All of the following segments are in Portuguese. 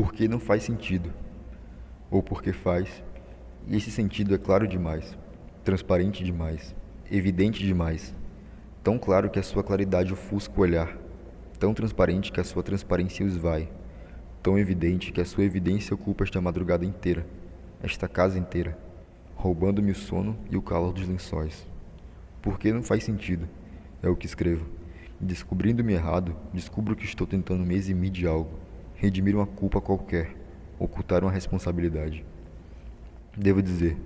Porque não faz sentido, ou porque faz, e esse sentido é claro demais, transparente demais, evidente demais, tão claro que a sua claridade ofusca o olhar, tão transparente que a sua transparência o esvai, tão evidente que a sua evidência ocupa esta madrugada inteira, esta casa inteira, roubando-me o sono e o calor dos lençóis. Porque não faz sentido, é o que escrevo. Descobrindo-me errado, descubro que estou tentando me eximir de algo, redimir uma culpa qualquer, ocultar uma responsabilidade. Devo dizer,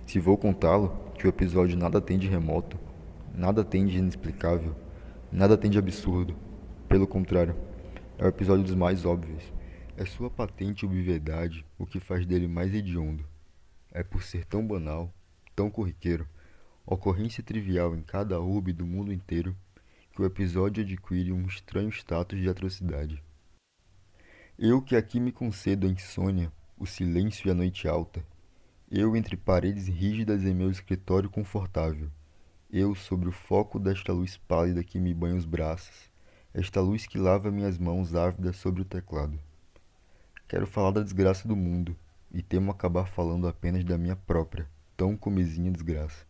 se vou contá-lo, que o episódio nada tem de remoto, nada tem de inexplicável, nada tem de absurdo. Pelo contrário, é o episódio dos mais óbvios. É sua patente obviedade o que faz dele mais hediondo. É por ser tão banal, tão corriqueiro, ocorrência trivial em cada urbe do mundo inteiro, que o episódio adquire um estranho status de atrocidade. Eu que aqui me concedo a insônia, o silêncio e a noite alta. Eu entre paredes rígidas em meu escritório confortável. Eu sobre o foco desta luz pálida que me banha os braços. Esta luz que lava minhas mãos ávidas sobre o teclado. Quero falar da desgraça do mundo, e temo acabar falando apenas da minha própria, tão comezinha desgraça.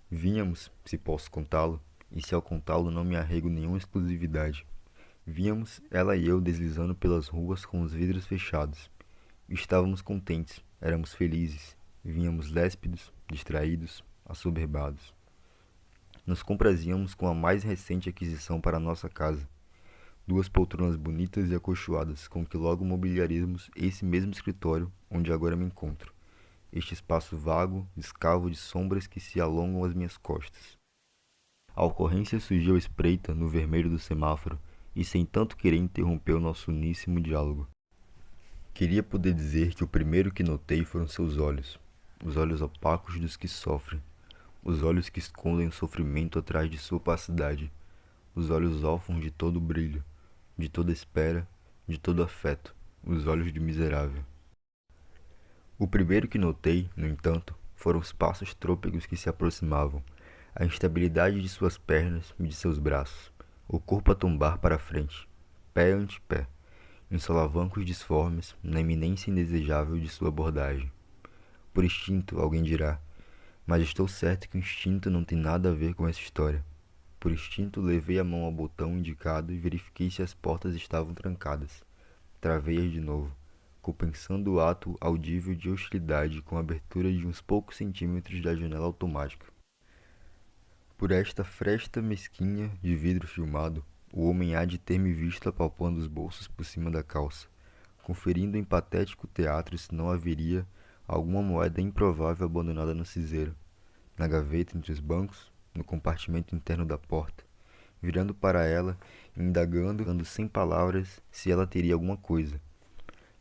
Vínhamos, se posso contá-lo, e se ao contá-lo não me arrego nenhuma exclusividade. Vínhamos, ela e eu, deslizando pelas ruas com os vidros fechados. Estávamos contentes, éramos felizes. Vínhamos léspidos, distraídos, assoberbados. Nos comprazíamos com a mais recente aquisição para a nossa casa. Duas poltronas bonitas e acolchoadas, com que logo mobiliaríamos esse mesmo escritório onde agora me encontro. Este espaço vago, escavo de sombras que se alongam às minhas costas. A ocorrência surgiu à espreita no vermelho do semáforo e sem tanto querer interrompeu nosso uníssimo diálogo. Queria poder dizer que o primeiro que notei foram seus olhos, os olhos opacos dos que sofrem, os olhos que escondem o sofrimento atrás de sua opacidade, os olhos órfãos de todo brilho, de toda espera, de todo afeto, os olhos de miserável. O primeiro que notei, no entanto, foram os passos trôpegos que se aproximavam, a instabilidade de suas pernas e de seus braços, o corpo a tombar para a frente, pé ante pé, em solavancos disformes, na iminência indesejável de sua abordagem. Por instinto, alguém dirá, mas estou certo que o instinto não tem nada a ver com essa história. Por instinto, levei a mão ao botão indicado e verifiquei se as portas estavam trancadas. Travei-as de novo, compensando o ato audível de hostilidade com a abertura de uns poucos centímetros da janela automática. Por esta fresta mesquinha de vidro filmado, o homem há de ter me visto apalpando os bolsos por cima da calça, conferindo em patético teatro se não haveria alguma moeda improvável abandonada no cinzeiro, na gaveta entre os bancos, no compartimento interno da porta, virando para ela e indagando sem palavras se ela teria alguma coisa,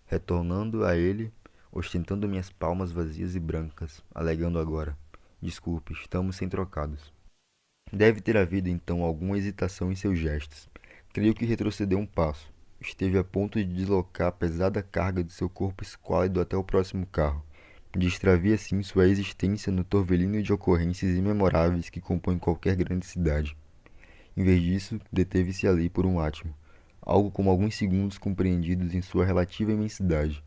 retornando a ele, ostentando minhas palmas vazias e brancas, alegando agora, desculpe, estamos sem trocados. Deve ter havido então alguma hesitação em seus gestos. Creio que retrocedeu um passo. Esteve a ponto de deslocar a pesada carga de seu corpo esquálido até o próximo carro, de extraviar assim sua existência no torvelino de ocorrências imemoráveis que compõem qualquer grande cidade. Em vez disso, deteve-se ali por um átimo, algo como alguns segundos compreendidos em sua relativa imensidade,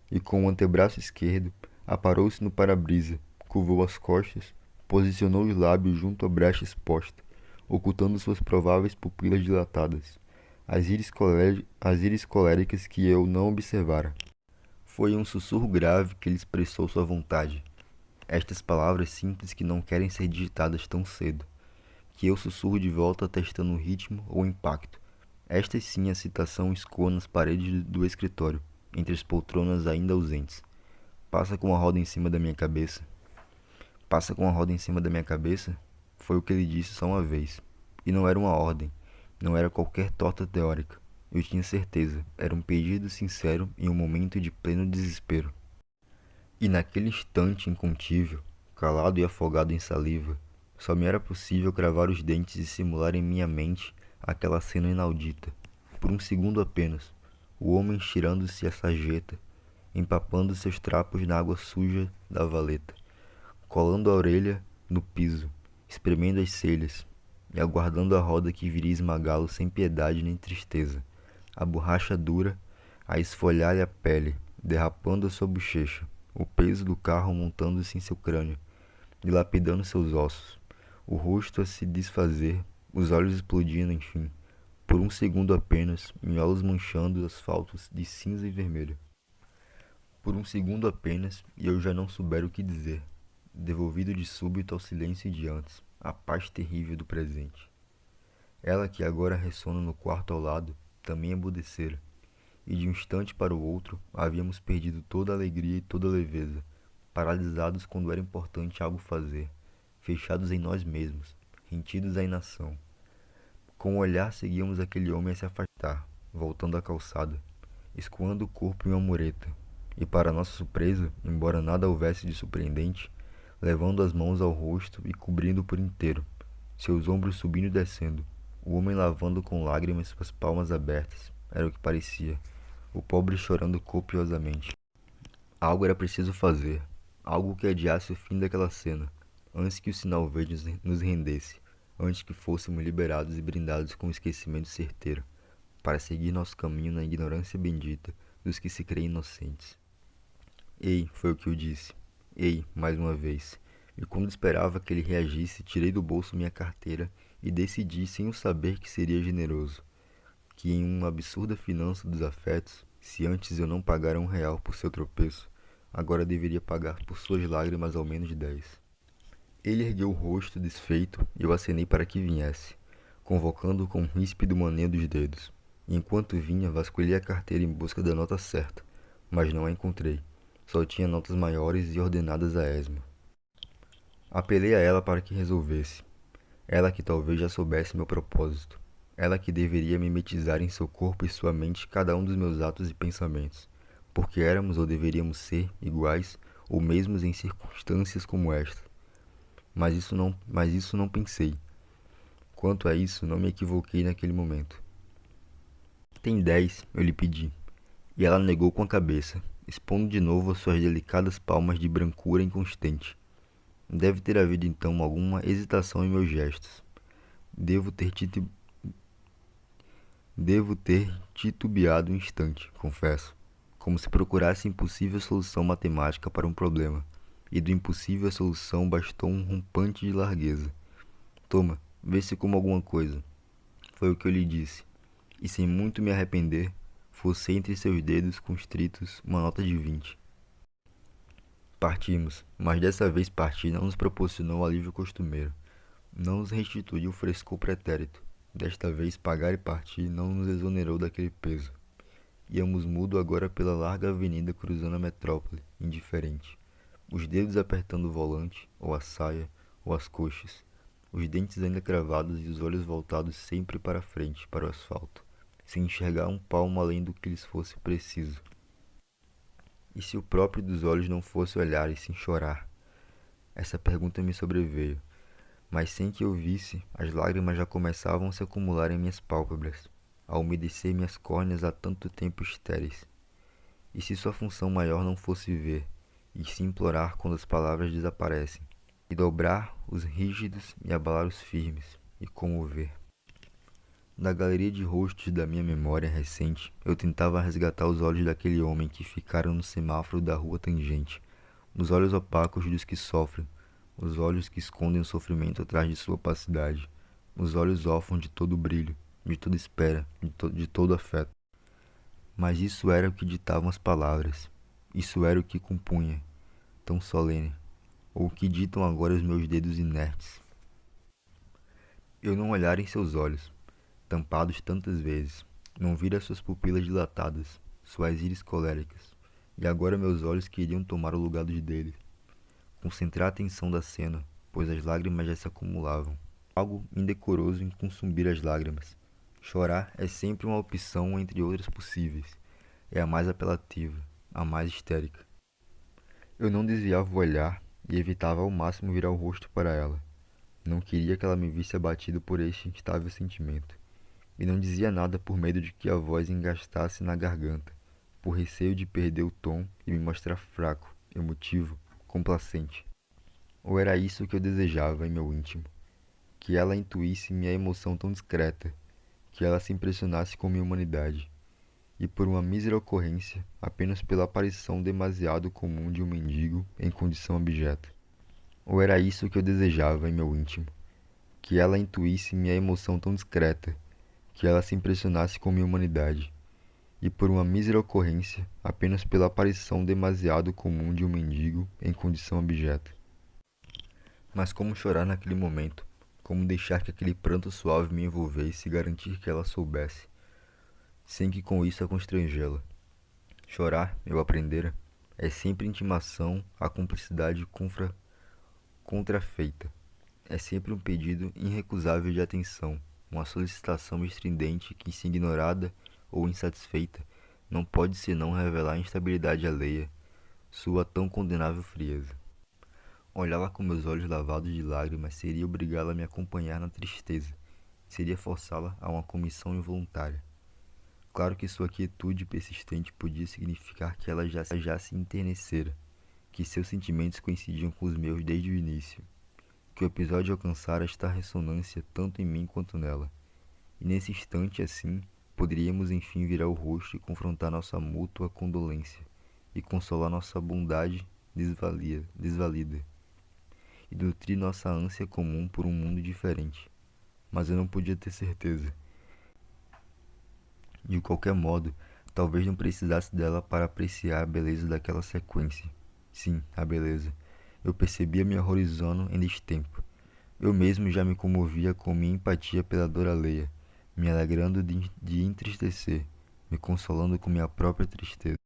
e com o antebraço esquerdo, aparou-se no para-brisa, curvou as costas, posicionou os lábios junto à brecha exposta, ocultando suas prováveis pupilas dilatadas, as íris coléricas que eu não observara. Foi um sussurro grave que lhe expressou sua vontade. Estas palavras simples que não querem ser digitadas tão cedo, que eu sussurro de volta testando o ritmo ou o impacto. Esta sim a citação escoa nas paredes do escritório, entre as poltronas ainda ausentes. Passa com a roda em cima da minha cabeça. Passa com a roda em cima da minha cabeça? Foi o que ele disse só uma vez. E não era uma ordem, não era qualquer torta teórica. Eu tinha certeza, era um pedido sincero em um momento de pleno desespero. E naquele instante incontível, calado e afogado em saliva, só me era possível cravar os dentes e simular em minha mente aquela cena inaudita. Por um segundo apenas, o homem estirando-se a sarjeta, empapando seus trapos na água suja da valeta, colando a orelha no piso, espremendo as celhas e aguardando a roda que viria esmagá-lo sem piedade nem tristeza. A borracha dura, a esfolar-lhe a pele, derrapando a sua bochecha, o peso do carro montando-se em seu crânio, dilapidando seus ossos, o rosto a se desfazer, os olhos explodindo, enfim, por um segundo apenas, miolos manchando o asfalto de cinza e vermelho. Por um segundo apenas, e eu já não soubera o que dizer, devolvido de súbito ao silêncio de antes, à paz terrível do presente. Ela que agora ressona no quarto ao lado, também emudecera, e de um instante para o outro havíamos perdido toda a alegria e toda a leveza, paralisados quando era importante algo fazer, fechados em nós mesmos, rentidos à inação. Com o olhar seguíamos aquele homem a se afastar, voltando à calçada, escoando o corpo em uma mureta, e para nossa surpresa, embora nada houvesse de surpreendente, levando as mãos ao rosto e cobrindo por inteiro, seus ombros subindo e descendo, o homem lavando com lágrimas suas palmas abertas, era o que parecia, o pobre chorando copiosamente. Algo era preciso fazer, algo que adiasse o fim daquela cena, antes que o sinal verde nos rendesse, antes que fôssemos liberados e brindados com o esquecimento certeiro, para seguir nosso caminho na ignorância bendita dos que se creem inocentes. Ei, foi o que eu disse. Ei, mais uma vez. E quando esperava que ele reagisse, tirei do bolso minha carteira e decidi, sem o saber, que seria generoso, que em uma absurda finança dos afetos, se antes eu não pagara R$1 por seu tropeço, agora deveria pagar por suas lágrimas ao menos 10. Ele ergueu o rosto desfeito e eu acenei para que viesse, convocando-o com um ríspido maneio dos dedos. E enquanto vinha, vasculhei a carteira em busca da nota certa, mas não a encontrei. Só tinha notas maiores e ordenadas a esmo. Apelei a ela para que resolvesse. Ela que talvez já soubesse meu propósito. Ela que deveria mimetizar em seu corpo e sua mente cada um dos meus atos e pensamentos, porque éramos ou deveríamos ser iguais ou mesmos em circunstâncias como esta. Mas isso não pensei. Quanto a isso, não me equivoquei naquele momento. Tem 10, eu lhe pedi, e ela negou com a cabeça, expondo de novo as suas delicadas palmas de brancura inconstante. Deve ter havido então alguma hesitação em meus gestos. Devo ter titubeado um instante, confesso, como se procurasse impossível solução matemática para um problema, e do impossível a solução bastou um rompante de largueza. Toma, vê se como alguma coisa. Foi o que eu lhe disse, e sem muito me arrepender, forcei entre seus dedos constritos uma nota de 20. Partimos, mas dessa vez partir não nos proporcionou o alívio costumeiro, não nos restituiu o frescor pretérito. Desta vez pagar e partir não nos exonerou daquele peso. Íamos mudo agora pela larga avenida cruzando a metrópole, indiferente, os dedos apertando o volante, ou a saia, ou as coxas, os dentes ainda cravados e os olhos voltados sempre para frente, para o asfalto, sem enxergar um palmo além do que lhes fosse preciso. E se o próprio dos olhos não fosse olhar e sim chorar? Essa pergunta me sobreveio, mas sem que eu visse, as lágrimas já começavam a se acumular em minhas pálpebras, a umedecer minhas córneas há tanto tempo estéreis. E se sua função maior não fosse ver, e se implorar quando as palavras desaparecem, e dobrar os rígidos e abalar os firmes, e comover? Da galeria de rostos da minha memória recente, eu tentava resgatar os olhos daquele homem que ficaram no semáforo da rua tangente, os olhos opacos dos que sofrem, os olhos que escondem o sofrimento atrás de sua opacidade, os olhos órfãos de todo brilho, de toda espera, de todo afeto. Mas isso era o que ditavam as palavras, isso era o que compunha, tão solene, ou o que ditam agora os meus dedos inertes. Eu não olhara em seus olhos, tampados tantas vezes, não vira suas pupilas dilatadas, suas íris coléricas, e agora meus olhos queriam tomar o lugar dos dele, concentrar a atenção da cena, pois as lágrimas já se acumulavam. Algo indecoroso em consumir as lágrimas. Chorar é sempre uma opção entre outras possíveis. É a mais apelativa, a mais histérica. Eu não desviava o olhar e evitava ao máximo virar o rosto para ela. Não queria que ela me visse abatido por este instável sentimento. E não dizia nada por medo de que a voz engastasse na garganta, por receio de perder o tom e me mostrar fraco, emotivo, complacente. Ou era isso que eu desejava em meu íntimo? Que ela intuísse minha emoção tão discreta, que ela se impressionasse com minha humanidade. e por uma mísera ocorrência, apenas pela aparição demasiado comum de um mendigo em condição abjeta. Ou era isso que eu desejava em meu íntimo? Que ela intuísse minha emoção tão discreta, que ela se impressionasse com minha humanidade, e por uma mísera ocorrência, apenas pela aparição demasiado comum de um mendigo em condição abjeta. Mas como chorar naquele momento? Como deixar que aquele pranto suave me envolvesse e garantir que ela soubesse, sem que com isso a constrangê-la? Chorar, eu aprendera, é sempre intimação à cumplicidade contrafeita. É sempre um pedido irrecusável de atenção, uma solicitação estridente que, se ignorada ou insatisfeita, não pode senão revelar a instabilidade alheia, sua tão condenável frieza. Olhá-la com meus olhos lavados de lágrimas seria obrigá-la a me acompanhar na tristeza, seria forçá-la a uma comissão involuntária. Claro que sua quietude persistente podia significar que ela já se enternecera, que seus sentimentos coincidiam com os meus desde o início, que o episódio alcançara esta ressonância tanto em mim quanto nela. E nesse instante, assim, poderíamos enfim virar o rosto e confrontar nossa mútua condolência, e consolar nossa bondade desvalida, e nutrir nossa ânsia comum por um mundo diferente. Mas eu não podia ter certeza. De qualquer modo, talvez não precisasse dela para apreciar a beleza daquela sequência. Sim, a beleza. Eu percebia me horrorizando em destempo. Eu mesmo já me comovia com minha empatia pela dor alheia, me alegrando de entristecer, me consolando com minha própria tristeza.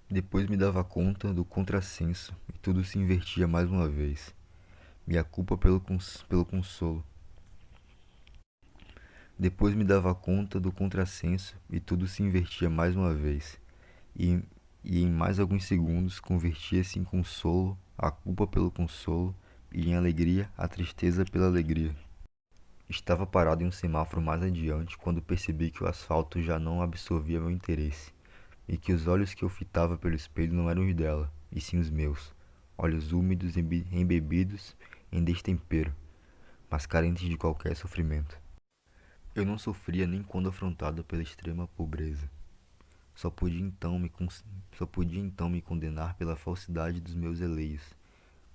Depois me dava conta do contrassenso e tudo se invertia mais uma vez. Minha culpa pelo consolo. Depois me dava conta do contrassenso e tudo se invertia mais uma vez. E, e em mais alguns segundos convertia-se em consolo a culpa pelo consolo e em alegria a tristeza pela alegria. Estava parado em um semáforo mais adiante quando percebi que o asfalto já não absorvia meu interesse e que os olhos que eu fitava pelo espelho não eram os dela, e sim os meus, olhos úmidos embebidos em destempero, mas carentes de qualquer sofrimento. Eu não sofria nem quando afrontado pela extrema pobreza. Só podia então me condenar pela falsidade dos meus eleios,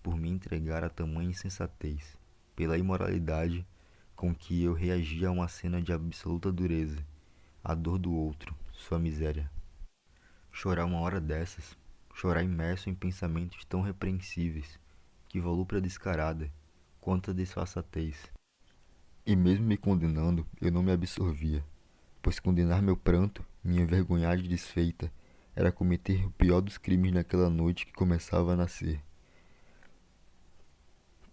por me entregar a tamanha insensatez, pela imoralidade com que eu reagia a uma cena de absoluta dureza, a dor do outro, sua miséria. Chorar uma hora dessas, chorar imerso em pensamentos tão repreensíveis, que volúpia descarada, quanta disfarçatez. E mesmo me condenando, eu não me absorvia, pois condenar meu pranto, minha envergonhade desfeita, era cometer o pior dos crimes naquela noite que começava a nascer.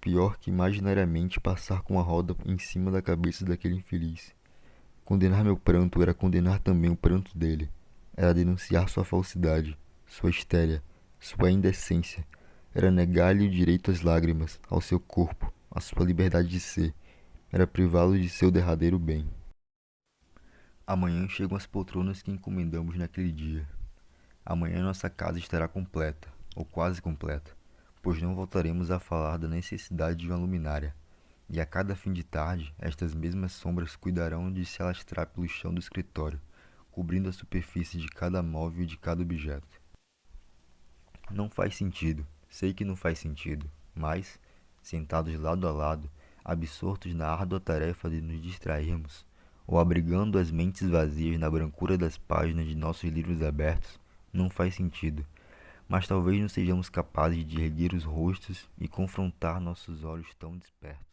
Pior que imaginariamente passar com a roda em cima da cabeça daquele infeliz. Condenar meu pranto era condenar também o pranto dele. Era denunciar sua falsidade, sua histéria, sua indecência. Era negar-lhe o direito às lágrimas, ao seu corpo, à sua liberdade de ser. Era privá-lo de seu derradeiro bem. Amanhã chegam as poltronas que encomendamos naquele dia. Amanhã nossa casa estará completa, ou quase completa, pois não voltaremos a falar da necessidade de uma luminária, e a cada fim de tarde estas mesmas sombras cuidarão de se alastrar pelo chão do escritório, cobrindo a superfície de cada móvel e de cada objeto. Não faz sentido, sei que não faz sentido, mas, sentados lado a lado, absortos na árdua tarefa de nos distrairmos, ou abrigando as mentes vazias na brancura das páginas de nossos livros abertos, não faz sentido, mas talvez não sejamos capazes de erguer os rostos e confrontar nossos olhos tão despertos.